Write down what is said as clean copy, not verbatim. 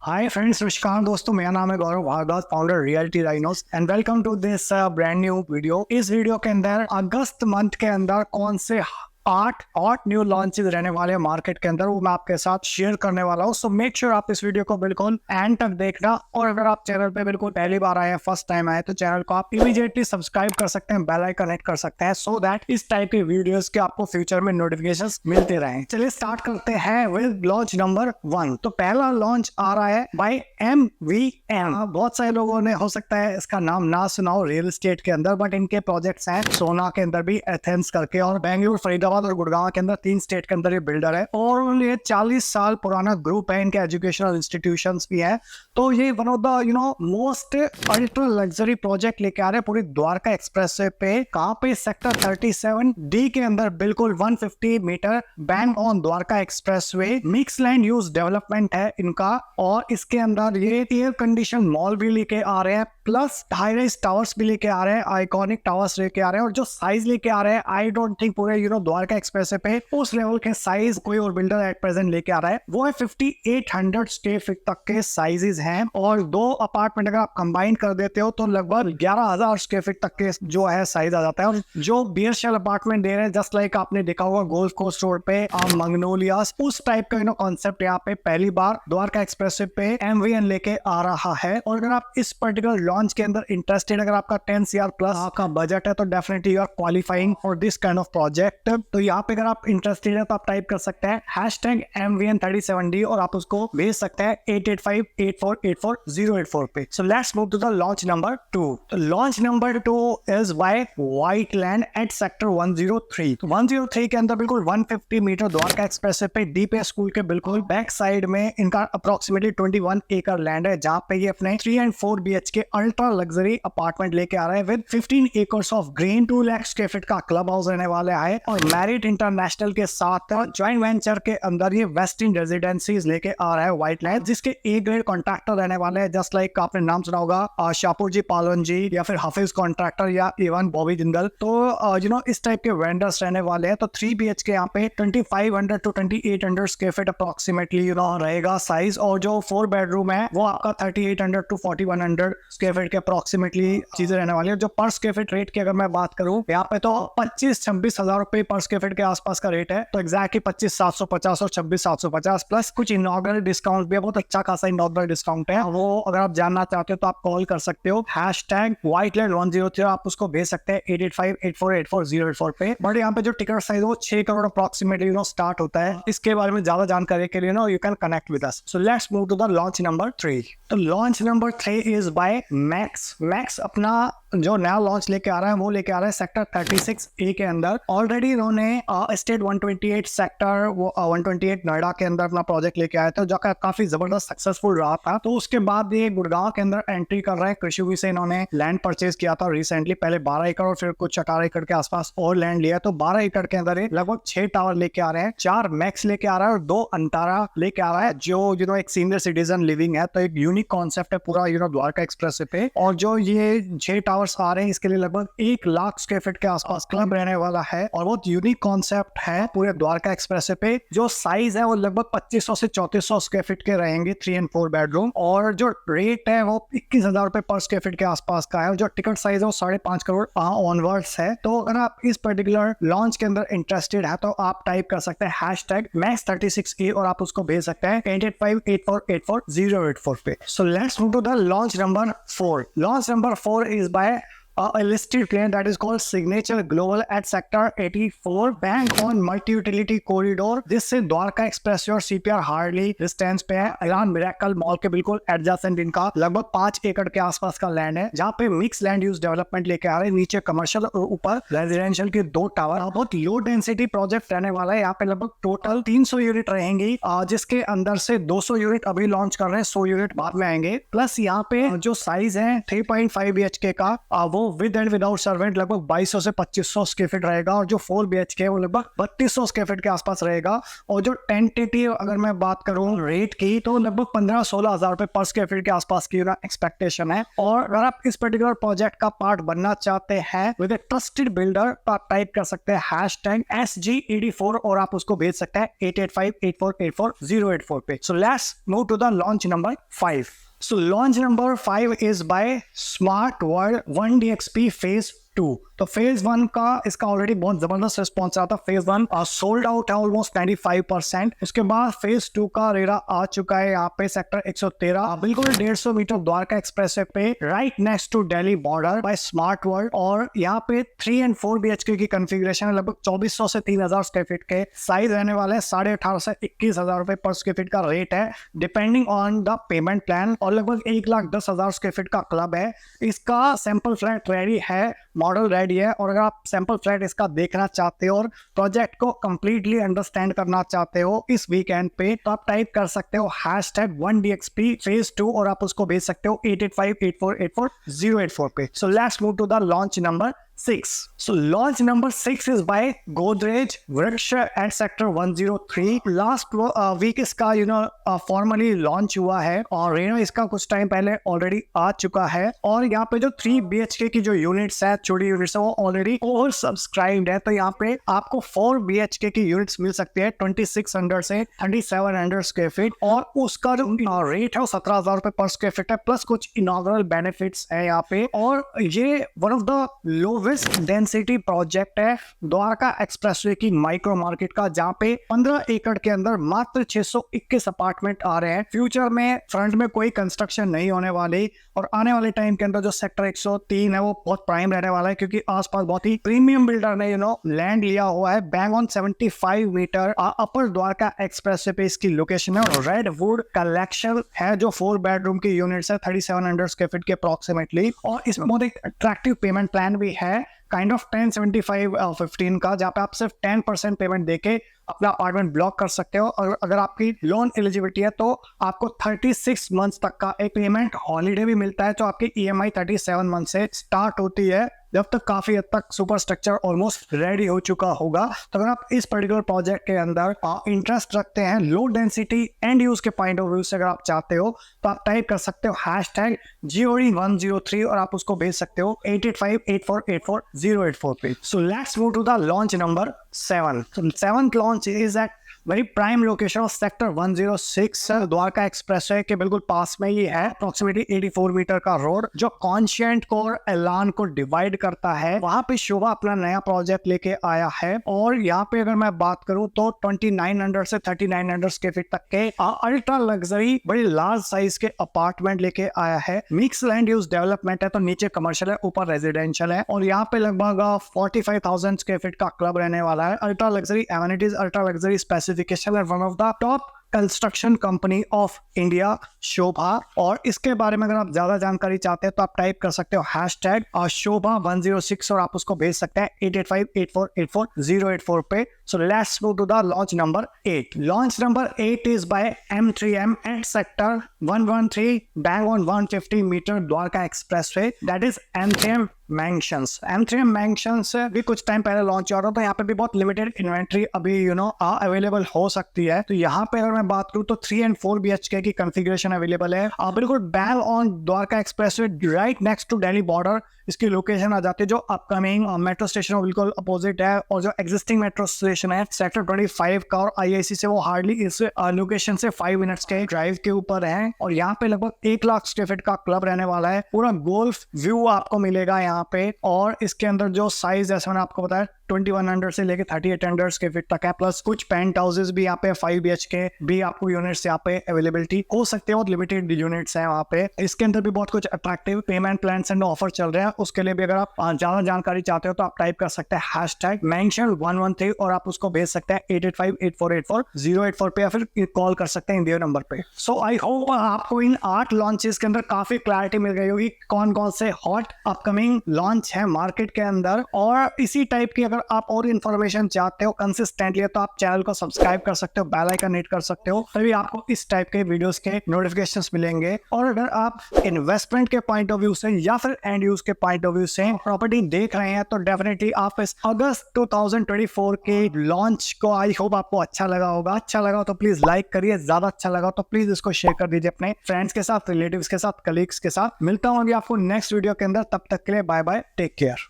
Hi friends, नमस्कार दोस्तों, मेरा नाम है Gaurav Bhardwaj, founder Reality Rhinos and welcome to this brand new video. इस वीडियो के अंदर अगस्त मंथ के अंदर कौन से आठ न्यू लॉन्चेस रहने वाले हैं मार्केट के अंदर, वो मैं आपके साथ शेयर करने वाला हूँ। सो मेक श्योर आप इस वीडियो को बिल्कुल एंड तक देखना। और अगर आप चैनल पे बिल्कुल पहली बार आए हैं, फर्स्ट टाइम आए, तो चैनल को आप इमीडिएटली सब्सक्राइब कर सकते हैं, बेल आइकन हिट कर सकते हैं, सो दैट इस टाइप के वीडियोस के आपको फ्यूचर में नोटिफिकेशंस मिलते रहें। चलिए स्टार्ट करते हैं विद लॉन्च नंबर 1। तो पहला लॉन्च आ रहा है बाय MVM। बहुत सारे लोगों ने हो सकता है इसका नाम ना सुना हो रियल एस्टेट के अंदर, बट इनके प्रोजेक्ट्स हैं सोना के अंदर भी, एथेंस करके, और बेंगलुरु, फरीदाबाद और गुड़गांव के अंदर 3 स्टेट के अंदर ये बिल्डर है। और ये 40 साल पुराना ग्रुप है, इनके एजुकेशनल इंस्टीट्यूशंस भी हैं। तो ये one of the most ultra luxury project लेके आ रहे हैं पूरी द्वारका एक्सप्रेसवे पे। कहाँ पे? सेक्टर 37D के अंदर, बिल्कुल 150 meter bank on Dwarka expressway. Mix land use development है इनका, और इसके अंदर ये एयर कंडीशन मॉल भी लेके आ रहे हैं, प्लस हाई राइज टावर्स भी लेके आ रहे हैं, आइकॉनिक टावर्स लेके आ रहे हैं। और जो साइज लेके आ रहे हैं, आई डोंट थिंक पूरे द्वारका एक्सप्रेसवे पे उस लेवल के साइज कोई और बिल्डर एट प्रेजेंट लेके आ रहा है। वो है 5800 स्क्वायर फीट तक के साइजेस हैं, और 2 अपार्टमेंट अगर आप कंबाइन कर देते हो तो लगभग 11,000 स्क्वायर फीट तक के जो है साइज आ जाता है। और जो बीएसएल अपार्टमेंट दे रहे हैं, जस्ट लाइक आपने देखा होगा गोल्फ कोर्स रोड पे मंगनोलियास, उस टाइप का कॉन्सेप्ट यहाँ पे पहली बार द्वारका एक्सप्रेसवे पे MVN लेके आ रहा है। और अगर आप इस पर्टिकुलर लॉन्च के अंदर इंटरेस्टेड, अगर आपका 10 CR प्लस का बजट है, तो definitely you are qualifying for this kind of project. तो यहाँ पे अगर आप इंटरेस्टेड है तो आप टाइप कर सकते हैं #MVN37D, और आप उसको भेज सकते हैं 8858484084 पे। So let's move to the launch number 2। तो launch number 2 is by white land at sector 103। तो 103 के अंदर बिल्कुल 150 मीटर द्वारका एक्सप्रेसवे पे DPS स्कूल के बिल्कुल बैक साइड में इनका अप्रोक्सीमेटली 21 एकड़ लैंड है, जहां पे ये अपने 3 and 4 BHK ultra luxury apartment लेके आ रहे हैं with 15 acres of green, 2 lakh square feet का क्लब हाउस रहने वाला है। और मैरिट इंटरनेशनल के साथ ज्वाइंट वेंचर के अंदर ये वेस्ट इन रेजिडेंसीज लेके आ रहा है व्हाइट लैंड, जिसके A ग्रेड कॉन्ट्रैक्टर रहने वाले हैं, जस्ट लाइक आपने नाम सुना होगा शाहपुर जी पालवन जी, या फिर हफीज कॉन्ट्रैक्टर, या इवन बॉबी जिंदल। तो इस टाइप के वेंडर्स रहने वाले हैं। तो 3 BHK यहाँ पे 2500 to 2800 स्क्वायर फीट अप्रोक्सीमेटली रहेगा साइज। और जो 4 बेडरूम है वो आपका 3800 to 4100 स्क्वायर फीट के अप्रोक्सीमेटली चीजें रहने वाली है। जो पर स्क्वायर फीट रेट की अगर मैं बात करूं, यहाँ पे तो 25-26 हजार रुपए पर स्क्वायर फीट के आसपास का रेट है। तो एग्जैक्टली 25,750 और 26,750 प्लस कुछ इनॉग्रल डिस्काउंट भी है, बहुत अच्छा खासा इनॉग्रल डिस्काउंट है। वो अगर आप जानना चाहते हो तो आप कॉल कर सकते हो #WhiteLand103, आप उसको भेज सकते हैं 8858484084 पे। बट यहाँ पे जो टिकट साइज वो 6 करोड़ अप्रोक्सीमेटली स्टार्ट होता है। इसके बारे में ज्यादा जानकारी के लिए you can connect with us. So let's move to the launch number 3। तो launch number 3 is by Max अपना जो नया लॉन्च लेके आ रहा है वो लेके आ रहा है सेक्टर 36A के अंदर। ऑलरेडी इन्होंने स्टेट 128 सेक्टर 128 नोएडा के अंदर अपना प्रोजेक्ट लेके आया था, जो काफी जबरदस्त सक्सेसफुल रहा था। तो उसके बाद ये गुड़गांव के अंदर एंट्री कर रहे हैं। कृषि विभाग से इन्होंने लैंड परचेज किया था रिसेंटली, पहले 12 एकड़ और फिर कुछ 18 एकड़ के आसपास और लैंड लिया। तो 12 एकड़ के अंदर लगभग 6 टावर लेके आ रहे हैं, 4 मैक्स लेके आ रहा है और 2 अंतारा लेके आ रहा है, जो एक सीनियर सिटीजन लिविंग है। तो एक यूनिक कॉन्सेप्ट है पूरा द्वारका एक्सप्रेस पे। और जो ये 6 टावर्स आ रहे हैं, इसके लिए लगभग 1 लाख स्क्वायर फीट के आसपास क्लब रहने वाला है, और बहुत यूनिक कॉन्सेप्ट है पूरे द्वारका एक्सप्रेस पे। जो साइज है वो लगभग 2500 से 3400 स्क्वायर फीट के रहेंगे, 3 and 4 बेडरूम। और जो रेट है वो 21,000 रुपए पर स्क्वायर फीट के आसपास का है। और जो टिकट साइज है वो 5.5 करोड़ ऑनवर्ड्स है। तो अगर आप इस पर्टिकुलर लॉन्च के अंदर इंटरेस्टेड है तो आप टाइप कर सकते हैं #max36A, और आप उसको भेज सकते हैं 8858484084 पे। So let's move to the launch number 4। Launch number 4 is by a listed client that is called Signature Global at Sector 84 Bank on Multi-Utility Corridor, जिससे द्वारका एक्सप्रेस और CPR हार्डली डिस्टेंस पे है। ईरान मिरेकल मॉल के बिल्कुल adjacent इनका लगभग 5 एकड़ के आसपास का लैंड है, जहाँ पे मिक्स लैंड यूज डेवलपमेंट लेके आ रहे हैं। नीचे कमर्शियल और ऊपर रेजिडेंशियल के 2 टावर। बहुत लो डेंसिटी प्रोजेक्ट रहने वाला है। यहाँ पे लगभग टोटल 300 यूनिट रहेंगी, जिसके अंदर से 200 यूनिट अभी लॉन्च कर रहे हैं, 100 यूनिट बाद में आएंगे। प्लस यहाँ पे जो साइज है 3.5 BHK का, वो विद एंड विदाउट सर्वेंट लगभग 2200 से 2500 स्क्वायर फीट रहेगा, और जो 4 BHK है वो लगभग 3200 स्क्वायर फीट के आसपास रहेगा। और जो टेंटेटिव अगर मैं बात करूँ रेट की तो लगभग 15-16 हजार रुपए पर स्क्वायर फीट के आसपास की एक्सपेक्टेशन है। और अगर आप इस पर्टिकुलर प्रोजेक्ट का पार्ट बनना चाहते हैं विद ए ट्रस्टेड बिल्डर तो आप टाइप कर सकते हैं #SGED4 और आप उसको भेज सकते हैं 8858484084 पे। So let's move to the launch number 5. So launch number 5 is by Smart World 1DXP Phase 2. तो फेज 1 का इसका ऑलरेडी बहुत जबरदस्त रिस्पॉन्स रहा था। फेज 1 सोल्ड आउट है ऑलमोस्ट 95%। उसके बाद फेज 2 का रेरा आ चुका है यहाँ पे सेक्टर 113 बिल्कुल 150 मीटर द्वारका एक्सप्रेसवे पे right next to Delhi border by smart world. और यहाँ पे 3 and 4 BHK की कॉन्फ़िगरेशन है। लगभग 2400 से 3000 स्क्वायर फीट के साइज रहने वाले हैं। 18,500 से 21,000 रुपए पर स्क्वायर फीट का रेट है depending on the payment plan. और लगभग 1,10,000 स्क्वायर फीट का क्लब है। इसका सैंपल फ्लैट रेडी है, मॉडल रेडी है। और अगर आप सैंपल फ्लैट इसका देखना चाहते हो और प्रोजेक्ट को कंप्लीटली अंडरस्टैंड करना चाहते हो इस वीकेंड पे तो आप टाइप कर सकते हो #1DXP Phase 2 और आप उसको भेज सकते हो 8858484084 पे। So let's move to the launch number 6. So launch number 6 is by Godrej Vriksha at sector 103. Last week इसका formally launch हुआ है और इसका कुछ टाइम पहले ऑलरेडी आ चुका है। और यहाँ पे जो 3 BHK की जो यूनिट्स है, छोटी यूनिट्स है, वो ऑलरेडी ओवर सब्सक्राइब्ड है। तो यहाँ पे आपको 4 BHK की यूनिट्स मिल सकती है 2600 से 3700 स्क्वायर फीट। और उसका जो रेट है वो 17,000 रुपए पर स्क्वायर फीट है, प्लस कुछ इनॉग्रल बेनिफिट्स है यहाँ पे। और ये one of the low density project है द्वारका एक्सप्रेसवे की माइक्रो मार्केट का, जहां पे 15 एकड़ के अंदर मात्र 621 अपार्टमेंट आ रहे हैं। फ्यूचर में फ्रंट में कोई कंस्ट्रक्शन नहीं होने वाली और आने वाले टाइम के अंदर जो सेक्टर 103 है वो बहुत प्राइम रहने वाला है, क्योंकि आसपास बहुत ही प्रीमियम बिल्डर ने लैंड लिया हुआ है। Bang on 75 metre upper Dwarka expressway पे इसकी लोकेशन है। और रेड वुड कलेक्शन है जो 4 बेडरूम की यूनिट्स है 3700 स्क्वायर फीट के अप्रोक्सीमेटली। और इसमें बहुत एक अट्रैक्टिव पेमेंट प्लान भी है काइंड ऑफ 10-75-15 का, जहाँ पे आप सिर्फ 10% पेमेंट देके अपना अपार्टमेंट ब्लॉक कर सकते हो। और अगर आपकी लोन एलिजिबिलिटी है तो आपको 36 मंथ्स तक का एक पेमेंट हॉलीडे भी मिलता है। तो आपकी EMI 37 मंथ से स्टार्ट होती है, जब तक काफी हद तक सुपर स्ट्रक्चर ऑलमोस्ट रेडी हो चुका होगा। तो अगर आप इस पर्टिकुलर प्रोजेक्ट के अंदर इंटरेस्ट रखते हैं लो डेंसिटी एंड यूज के पॉइंट ऑफ व्यू से, अगर आप चाहते हो तो आप टाइप कर सकते हो #GOD103 और आप उसको भेज सकते हो 8858484084 पे। So let's move to the launch number 7. So 7th launch is at very prime location of sector 106 Dwarka expressway के बिल्कुल पास में ही है। अप्रोक्सीमेटली 84 मीटर का रोड जो कॉन्शियंट को और एलान को डिवाइड करता है, वहां पे शोभा अपना नया प्रोजेक्ट लेके आया है। और यहाँ पे अगर मैं बात करूं तो 2900 से 3900 स्क्वायर फीट तक के अल्ट्रा लग्जरी बड़ी लार्ज साइज के अपार्टमेंट लेके आया है। मिक्स लैंड यूज डेवलपमेंट है, तो नीचे कमर्शियल है, ऊपर रेजिडेंशियल है। और यहाँ पे लगभग 45,000 स्क्वायर फीट का क्लब रहने वाला है। Ultra luxury amenities, ultra luxury specification, one of the top construction company of India Sobha. और इसके बारे में अगर आप ज्यादा जानकारी चाहते हैं तो आप टाइप कर सकते हो #शोभा106 और आप उसको भेज सकते हैं 8858484084 पे। So let's move to the launch number 8. Launch number 8 is by M3M at sector 113 bang on 150 metre Dwarka expressway, that is M3M mansions. M3M mansions भी कुछ टाइम पहले लॉन्च हो रहा था। यहाँ पे भी बहुत लिमिटेड इन्वेंट्री अभी अवेलेबल हो सकती है। तो यहाँ पे अगर मैं बात करूँ तो 3 and 4 BHK की कॉन्फ़िगरेशन अवेलेबल है। बिल्कुल bang on Dwarka expressway right next to Delhi border इसकी लोकेशन आ जाती है, जो अपकमिंग मेट्रो स्टेशन बिल्कुल अपोजिट है। और जो एग्जिस्टिंग मेट्रो स्टेशन है सेक्टर 25 का और IIC से वो हार्डली इस लोकेशन से 5 मिनट्स के ड्राइव के ऊपर है। और यहाँ पे लगभग 1 लाख स्क्वायर फीट का क्लब रहने वाला है। पूरा गोल्फ व्यू आपको मिलेगा यहाँ पे। और इसके अंदर जो साइज जैसे मैंने आपको बताया 2100 से लेके 3800 स्क्वायर फीट तक है, प्लस कुछ पेंट हाउसेस भी यहाँ पे 5 BHK भी आपको यूनिट्स यहाँ पे अवेलेबिलिटी हो सकते हैं। बहुत लिमिटेड यूनिट्स हैं वहाँ पे। इसके अंदर भी बहुत कुछ attractive payment plans and offer चल रहे हैं। उसके लिए भी अगर आप ज्यादा जानकारी चाहते हो तो आप टाइप कर सकते हैं #mention113 और आप उसको भेज सकते हैं 8858484084 पे, या फिर कॉल कर सकते हैं इंडिया नंबर पे। सो आई होप आपको इन 8 लॉन्चेस के अंदर काफी क्लैरिटी मिल गई होगी कौन कौन से हॉट अपकमिंग लॉन्च है मार्केट के अंदर। और इसी टाइप की अगर आप और इन्फॉर्मेशन चाहते हो कंसिस्टेंटली तो आप चैनल को सब्सक्राइब कर सकते हो, बेल आइकन हिट कर सकते हो। सकते हो, तभी आपको इस टाइप के वीडियोस के नोटिफिकेशंस मिलेंगे। और अगर आप इन्वेस्टमेंट के पॉइंट ऑफ व्यू से या फिर एंड यूज के पॉइंट ऑफ व्यू से प्रॉपर्टी देख रहे हैं तो डेफिनेटली आप इस अगस्त 2024 के लॉन्च को, आई होप आपको अच्छा लगा होगा। अच्छा लगा हो तो प्लीज लाइक करिए, ज्यादा अच्छा लगा हो तो प्लीज इसको शेयर कर दीजिए अपने फ्रेंड्स के साथ, रिलेटिव्स के साथ, कलीग्स के साथ। मिलता हूँ अभी आपको नेक्स्ट वीडियो के अंदर, तब तक के लिए बाय बाय, टेक केयर।